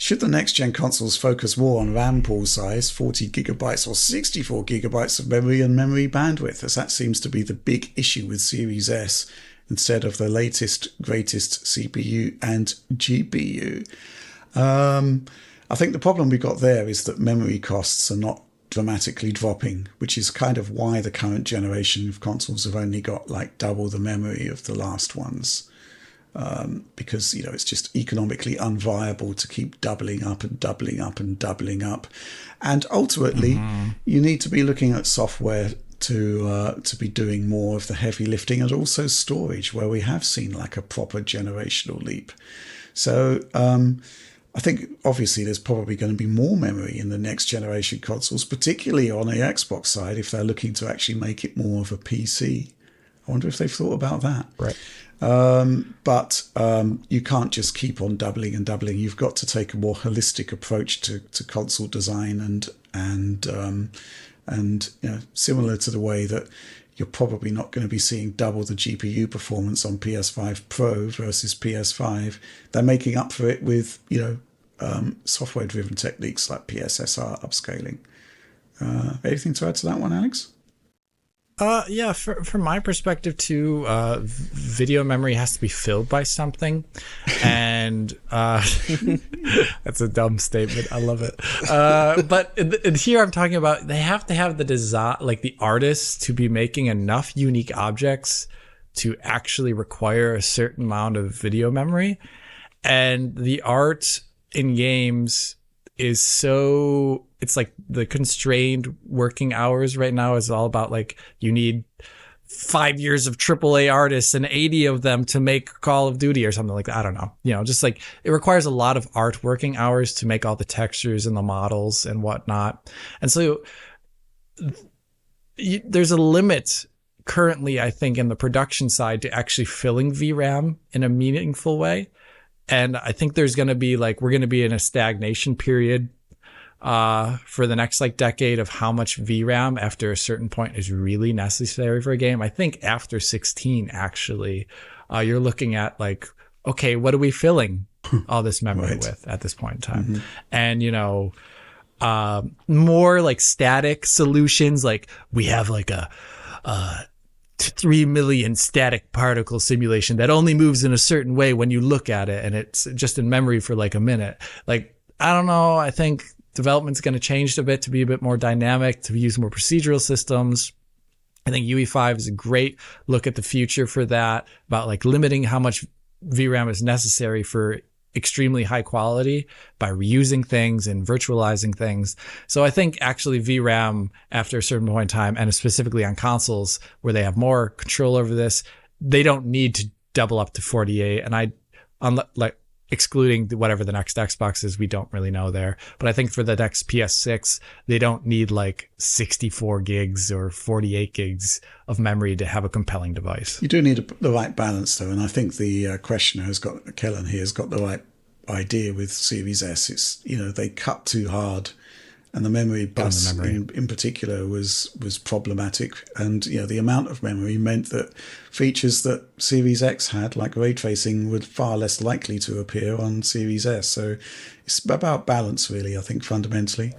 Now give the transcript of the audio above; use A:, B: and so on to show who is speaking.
A: should the next-gen consoles focus more on RAM pool size, 40 gigabytes or 64 gigabytes of memory and memory bandwidth, as that seems to be the big issue with Series S, instead of the latest, greatest CPU and GPU? I think the problem we got there is that memory costs are not dramatically dropping, which is kind of why the current generation of consoles have only got like double the memory of the last ones. Because, you know, it's just economically unviable to keep doubling up and doubling up and doubling up. And ultimately, you need to be looking at software to be doing more of the heavy lifting, and also storage, where we have seen like a proper generational leap. So I think obviously there's probably going to be more memory in the next generation consoles, particularly on the Xbox side, if they're looking to actually make it more of a PC. I wonder if they've thought about that.
B: Right.
A: But you can't just keep on doubling and doubling. You've got to take a more holistic approach to console design, and you know, similar to the way that you're probably not going to be seeing double the GPU performance on PS5 Pro versus PS5. They're making up for it with, you know, software-driven techniques like PSSR upscaling. Anything to add to that one, Alex?
B: Yeah, from my perspective too, video memory has to be filled by something, and that's a dumb statement. I love it. But here I'm talking about they have to have the design, like the artists, to be making enough unique objects to actually require a certain amount of video memory, and the art in games is so, it's like the constrained working hours right now is all about like, you need 5 years of AAA artists and 80 of them to make Call of Duty or something like that. I don't know. You know, just like it requires a lot of art working hours to make all the textures and the models and whatnot. And so there's a limit currently, I think, in the production side to actually filling VRAM in a meaningful way. And I think there's going to be like, we're going to be in a stagnation period for the next like decade of how much VRAM after a certain point is really necessary for a game. I think after 16, actually, you're looking at like, okay, what are we filling all this memory with at this point in time? And, you know, more like static solutions, like we have like a 3 million static particle simulation that only moves in a certain way when you look at it, and it's just in memory for like a minute. Like, I don't know. I think development's going to change a bit to be a bit more dynamic, to use more procedural systems. I think UE5 is a great look at the future for that, about like limiting how much VRAM is necessary for extremely high quality by reusing things and virtualizing things. So I think actually VRAM after a certain point in time, and specifically on consoles where they have more control over this, they don't need to double up to 48. And like excluding whatever the next Xbox is, we don't really know there. But I think for the next PS6, they don't need like 64 gigs or 48 gigs of memory to have a compelling device.
A: You do need the right balance, though, and I think the questioner has got, Kellen here, has got the right idea with Series S. It's, you know, they cut too hard, and the memory bus in particular was problematic. And, you know, the amount of memory meant that features that Series X had, like ray tracing, were far less likely to appear on Series S. So it's about balance, really, I think, fundamentally.